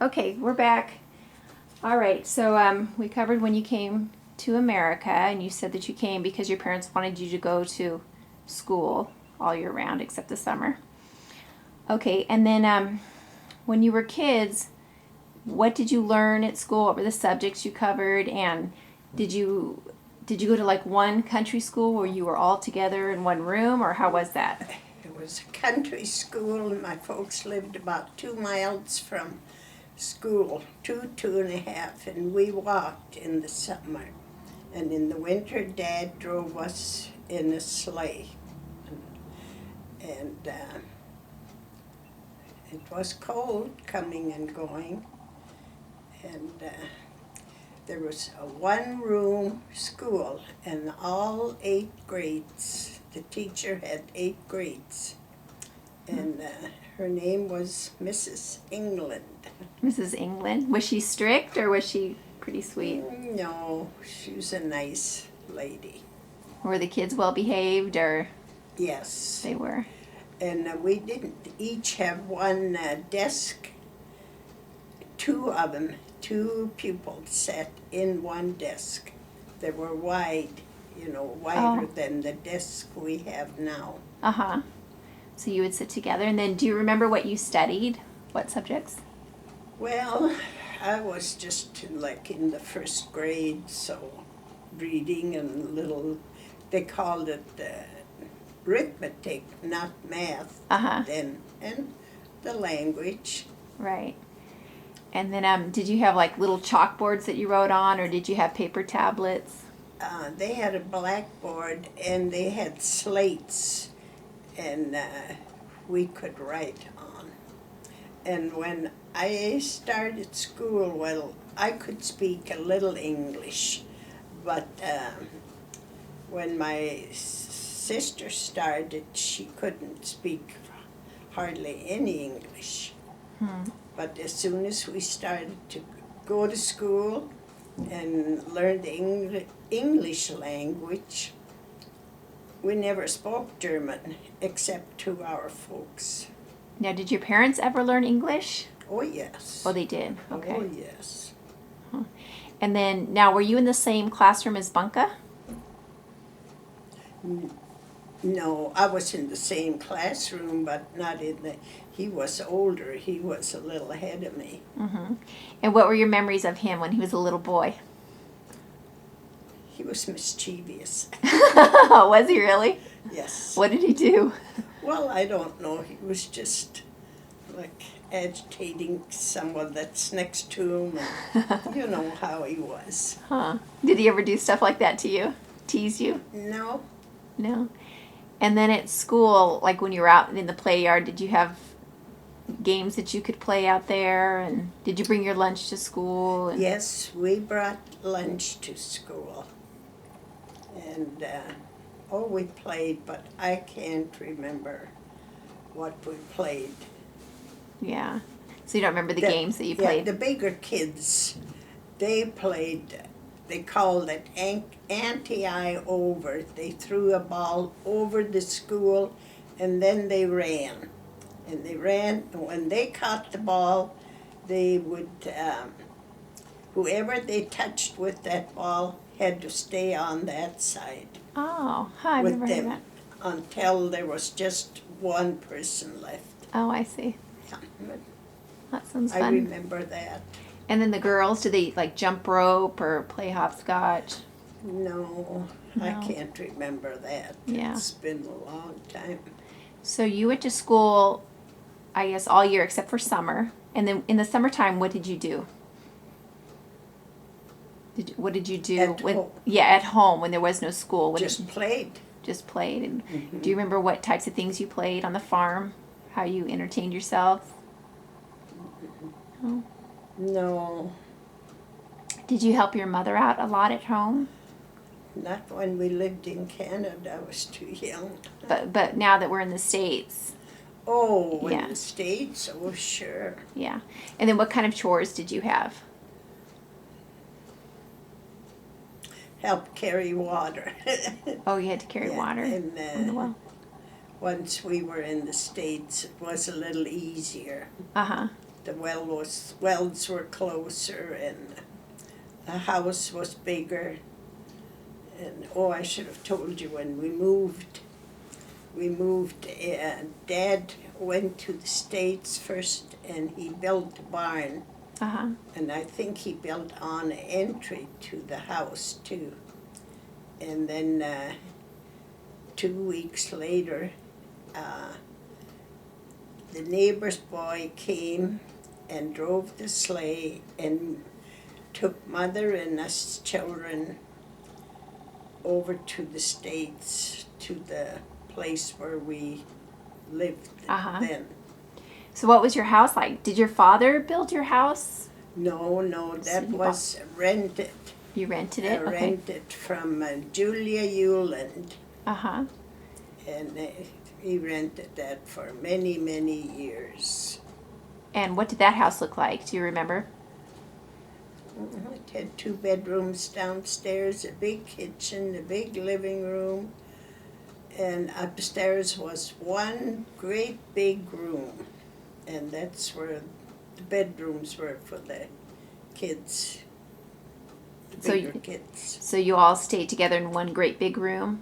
Okay, we're back. All right, so we covered when you came to America, and you said that you came because your parents wanted you to go to school all year round except the summer. Okay, and then when you were kids, what did you learn at school? What were the subjects you covered? And did you go to like one country school where you were all together in one room, or how was that? It was a country school, and my folks lived about 2 miles from school, 2.5, and we walked in the summer. And in the winter, Dad drove us in a sleigh. And it was cold coming and going. And there was a one-room school, and all 8 grades. The teacher had 8 grades. And her name was Mrs. England. Mrs. England. Was she strict or was she pretty sweet? No, she was a nice lady. Were the kids well behaved, or Yes. they were? And we didn't each have one desk. 2 of them, 2 pupils sat in one desk. They were wide, wider than the desk we have now. Uh-huh. So you would sit together, and then do you remember what you studied? What subjects? Well, I was just like in the first grade, so reading and they called it arithmetic, not math then, and the language. Right. And then did you have like little chalkboards that you wrote on, or did you have paper tablets? They had a blackboard, and they had slates, and we could write on. And when I started school, well, I could speak a little English, but when my sister started, she couldn't speak hardly any English. But as soon as we started to go to school and learn the English language, we never spoke German except to our folks. Now, did your parents ever learn English? Oh, yes. Oh, they did? Okay. Oh, yes. And then, now, were you in the same classroom as Bunka? No, I was in the same classroom, but not in the... He was older. He was a little ahead of me. Mm-hmm. And what were your memories of him when he was a little boy? He was mischievous. Was he really? Yes. What did he do? Well, I don't know. He was just like agitating someone that's next to him. And you know how he was. Huh. Did he ever do stuff like that to you? Tease you? No. No. And then at school, like when you were out in the play yard, did you have games that you could play out there? And did you bring your lunch to school? And... Yes, we brought lunch to school. And, we played, but I can't remember what we played. Yeah. So you don't remember the games that you played? Yeah, the bigger kids, they played, they called it anti-eye over. They threw a ball over the school, and then they ran. And they ran, and when they caught the ball, they would, whoever they touched with that ball had to stay on that side. Oh, I've with never heard them that. until there was just one person left. Oh, I see. Yeah. That sounds I fun. remember that. And then the girls, do they like jump rope or play hopscotch? No, I can't remember that. Yeah. It's been a long time. So you went to school, I guess, all year except for summer. And then in the summertime, what did you do? What did you do? At home. Yeah, at home when there was no school. Just played. Just played. And do you remember what types of things you played on the farm? How you entertained yourself? No. No, Did you help your mother out a lot at home? not when we lived in Canada. I was too young. But now that we're in the States. Oh, Yeah. in the States? Oh, sure. Yeah. And then what kind of chores did you have? Help carry water. Oh, you had to carry water and, from the well. Once we were in the States, it was a little easier. Uh-huh. the wells were closer, and the house was bigger. And I should have told you when we moved. Dad went to the States first, and he built a barn. Uh-huh. And I think he built on entry to the house too. And then 2 weeks later, the neighbor's boy came and drove the sleigh and took Mother and us children over to the States, to the place where we lived then. So what was your house like? Did your father build your house? No, that was rented. You rented it? I rented from Julia Euland. Uh-huh. And he rented that for many, many years. And what did that house look like? Do you remember? It had 2 bedrooms downstairs, a big kitchen, a big living room, and upstairs was one great big room. And that's where the bedrooms were for the kids, the bigger kids. So you all stayed together in one great big room?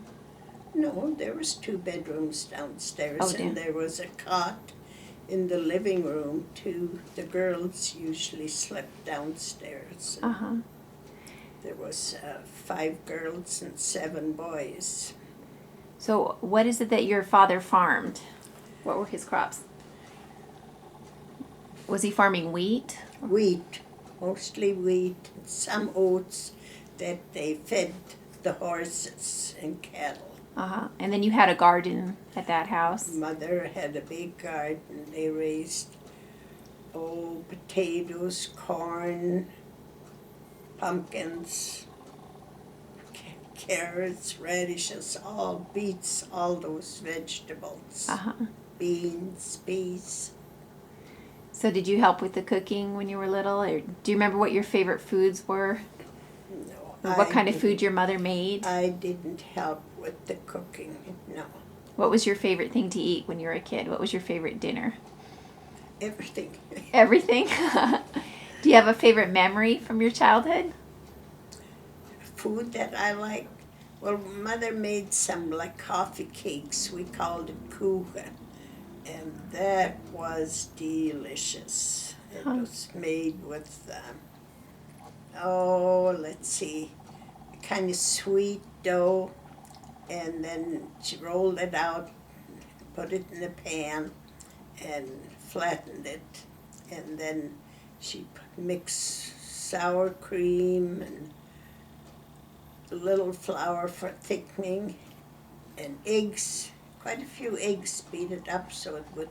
No, there was 2 bedrooms downstairs, Oh, dear. and there was a cot in the living room too. The girls usually slept downstairs. Uh-huh. There was 5 girls and 7 boys. So what is it that your father farmed? What were his crops? Was he farming wheat? Wheat, mostly wheat, some oats that they fed the horses and cattle. Uh-huh. And then you had a garden at that house? Mother had a big garden. They raised potatoes, corn, pumpkins, carrots, radishes, all beets, all those vegetables. Uh-huh. Beans, peas. So did you help with the cooking when you were little? Or do you remember what your favorite foods were? No. Or what kind of food your mother made? I didn't help with the cooking, no. What was your favorite thing to eat when you were a kid? What was your favorite dinner? Everything. Everything? Do you have a favorite memory from your childhood? Food that I like? Well, Mother made some like coffee cakes. We called it kuchen. And that was delicious. It was made with, let's see, kind of sweet dough. And then she rolled it out, put it in a pan, and flattened it. And then she mixed sour cream and a little flour for thickening, and eggs. Quite a few eggs, beat it up so it would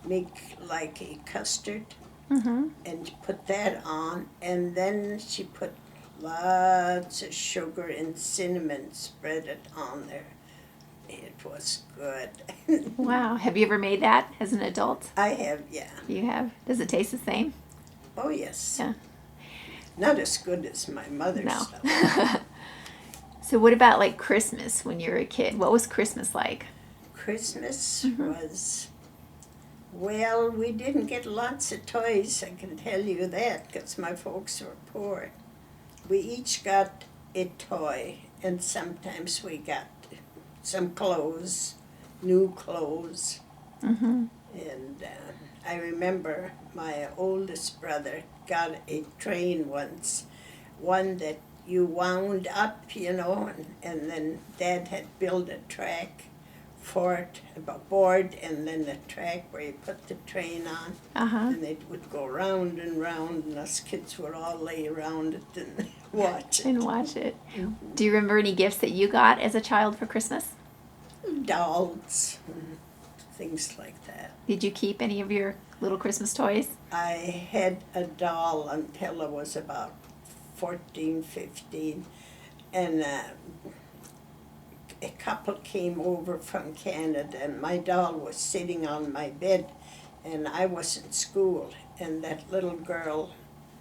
make like a custard. Mm-hmm. And put that on, and then she put lots of sugar and cinnamon, spread it on there. It was good. Wow. Have you ever made that as an adult? I have, yeah. You have? Does it taste the same? Oh, yes. Yeah. Not as good as my mother's No. stuff. So what about like Christmas when you were a kid? What was Christmas like? Christmas was, well, we didn't get lots of toys, I can tell you that, because my folks were poor. We each got a toy, and sometimes we got some clothes, new clothes. Mm-hmm. And I remember my oldest brother got a train once, one that you wound up, and then Dad had built a track for it, a board, and then a track where you put the train on. Uh-huh. And it would go round and round, and us kids would all lay around it and watch it. And watch it. Do you remember any gifts that you got as a child for Christmas? Dolls, and things like that. Did you keep any of your little Christmas toys? I had a doll until I was about 14, 15, and a couple came over from Canada, and my doll was sitting on my bed, and I was in school, and that little girl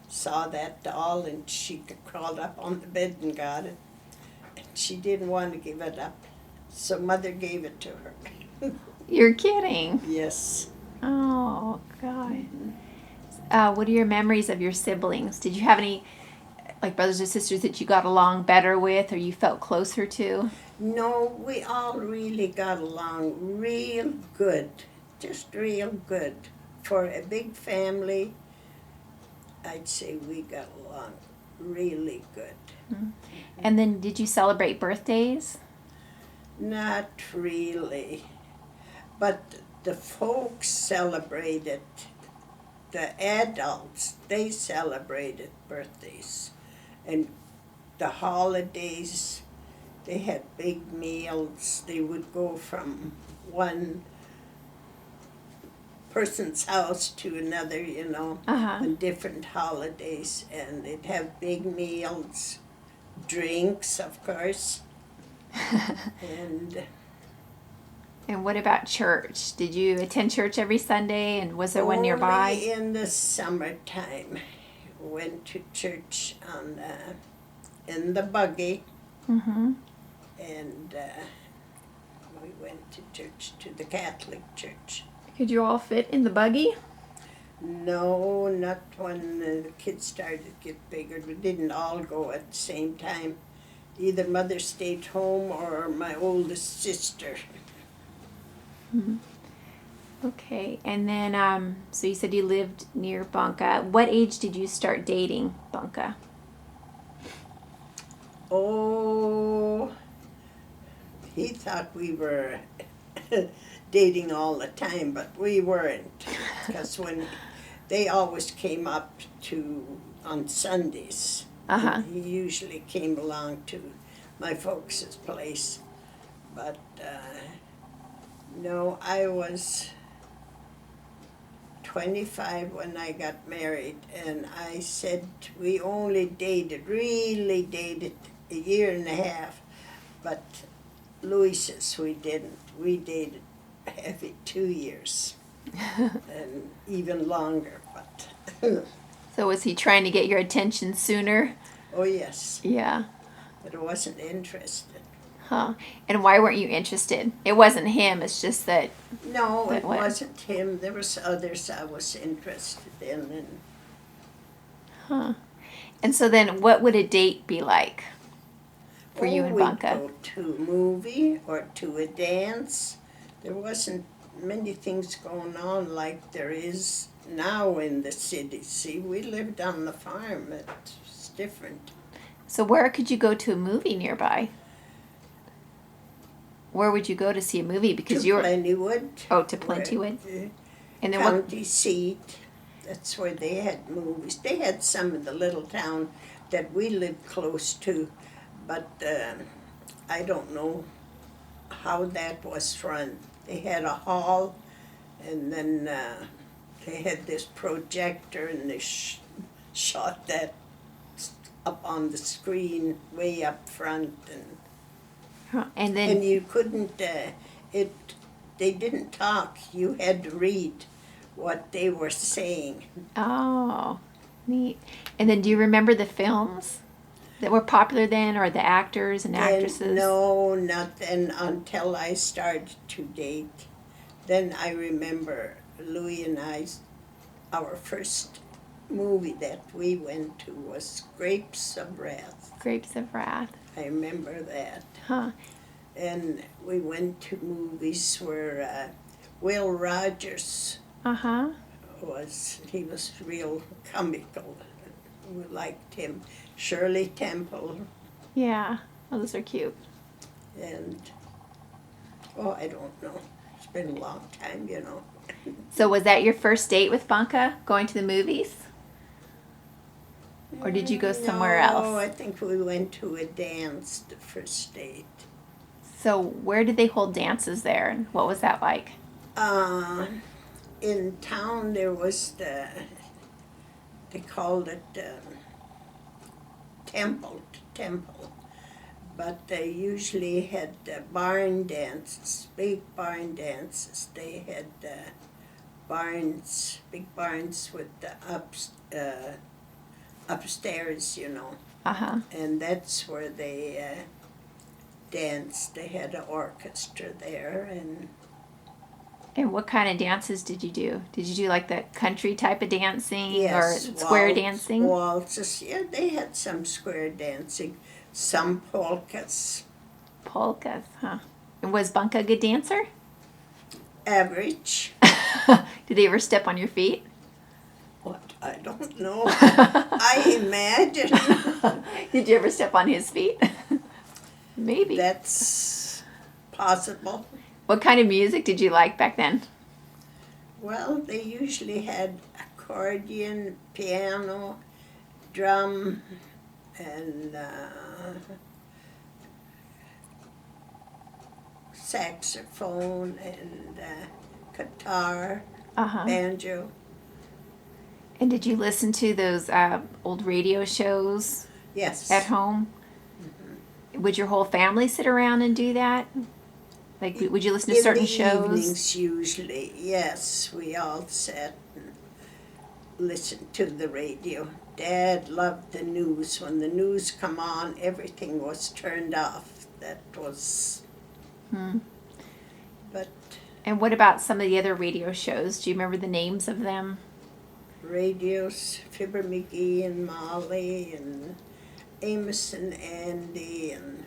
saw that doll, and she crawled up on the bed and got it, and she didn't want to give it up, so Mother gave it to her. You're kidding. Yes. Oh, God. what are your memories of your siblings? Did you have any like brothers or sisters that you got along better with or you felt closer to? No, we all really got along real good, just real good. For a big family, I'd say we got along really good. Mm-hmm. And then did you celebrate birthdays? Not really, but the folks celebrated, the adults, they celebrated birthdays. And the holidays, they had big meals. They would go from one person's house to another, on different holidays. And they'd have big meals, drinks, of course. And And what about church? Did you attend church every Sunday, and was there one nearby? only in the summertime, went to church in the buggy, Mm-hmm. and we went to church, to the Catholic church. Could you all fit in the buggy? No, not when the kids started to get bigger. We didn't all go at the same time. Either mother stayed home or my oldest sister. Mm-hmm. Okay, and then so you said you lived near Bunka. What age did you start dating Bunka? Oh, he thought we were dating all the time, but we weren't. Because when they always came up on Sundays, he usually came along to my folks' place. But no, I was 25 when I got married, and I said we only really dated a year and a half, but Louis says we didn't. We dated every 2 years, and even longer, but So was he trying to get your attention sooner? oh yes, Yeah. but I wasn't interested. Huh. And why weren't you interested? It wasn't him, it's just that... No, it what? wasn't him. There was others I was interested in, and Huh. And so then what would a date be like for you and we'd Bunka? go to a movie or to a dance. There wasn't many things going on like there is now in the city. See, we lived on the farm. It's different. So where could you go to a movie nearby? Where would you go to see a movie? Because you were... Plentywood. Oh, to Plentywood. And then county seat. That's where they had movies. They had some in the little town that we lived close to, but I don't know how that was run. They had a hall, and then they had this projector, and they shot that up on the screen way up front, And then... and you couldn't. They didn't talk. You had to read what they were saying. Oh, neat. And then do you remember the films that were popular then, or the actors and actresses? No, not then until I started to date. Then I remember Louis and our first movie that we went to was Grapes of Wrath. Grapes of Wrath. I remember that. Huh. And we went to movies where Will Rogers he was real comical. We liked him. Shirley Temple. Yeah, oh, those are cute. And, I don't know. It's been a long time, So was that your first date with Bunka, going to the movies? Or did you go somewhere else? No, I think we went to a dance the first date. So where did they hold dances there, and what was that like? In town there was they called it temple, but they usually had barn dances, big barn dances. They had big barns with the upstairs, and that's where they danced. They had an orchestra there, and And what kind of dances did you do? Did you do like the country type of dancing Yes, or square dancing? waltzes. Yeah, they had some square dancing, some polkas. Polkas, huh? And was Bunka a good dancer? Average. Did he ever step on your feet? What? I don't know. I imagine. Did you ever step on his feet? Maybe. That's possible. What kind of music did you like back then? Well, they usually had accordion, piano, drum, and saxophone, and guitar, Uh-huh. banjo. And did you listen to those old radio shows Yes. at home? Would your whole family sit around and do that? Like, would you listen to certain shows? In the evenings, usually, yes. We all sat and listened to the radio. Dad loved the news. When the news come on, everything was turned off. That was... But And what about some of the other radio shows? Do you remember the names of them? radios, Fibber McGee and Molly and Amos and Andy and...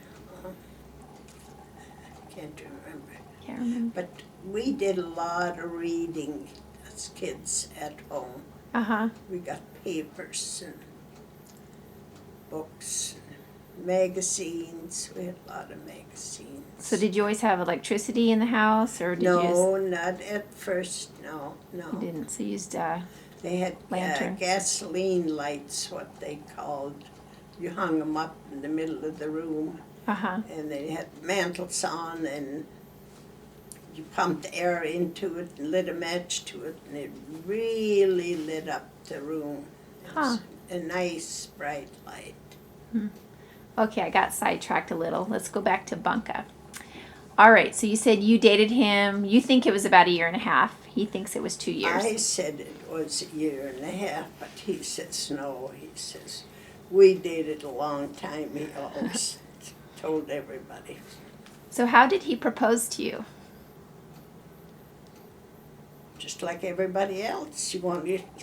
can't remember. Can't remember. But we did a lot of reading as kids at home. Uh-huh. We got papers and books, and magazines. We had a lot of magazines. So did you always have electricity in the house, or did you just... No, not at first. No. You didn't. So you used They had lanterns. gasoline lights, what they called. You hung them up in the middle of the room, uh-huh. and they had mantles on, and you pumped air into it and lit a match to it, and it really lit up the room. It was a nice, bright light. Okay, I got sidetracked a little. Let's go back to Bunka. All right, so you said you dated him. You think it was about 1.5 years. He thinks it was 2 years. I said it was 1.5 years, but he says no. He says, we dated a long time, he always told everybody. So how did he propose to you? Just like everybody else.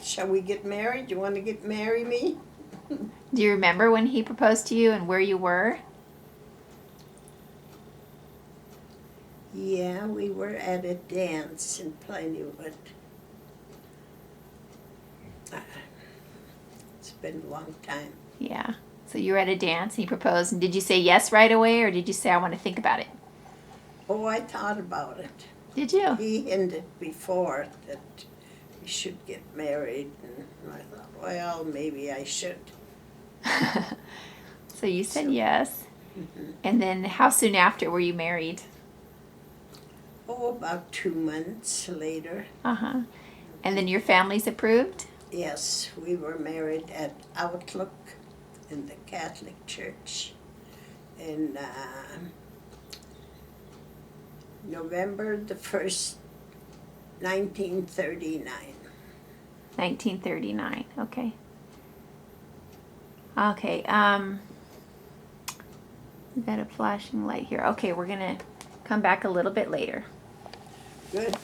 Shall we get married? You want to marry me? Do you remember when he proposed to you and where you were? Yeah, we were at a dance in Plentywood. It's been a long time. Yeah. So you were at a dance and he proposed. And did you say yes right away, or did you say, I want to think about it? Oh, I thought about it. Did you? He hinted before that we should get married, and I thought, well, maybe I should. So you said yes. And then how soon after were you married? Oh, about 2 months later. Uh-huh. And then your family's approved? Yes, we were married at Outlook in the Catholic Church in November the 1st, 1939. 1939. Okay. Okay. We got a flashing light here. Okay, we're going to come back a little bit later. Good.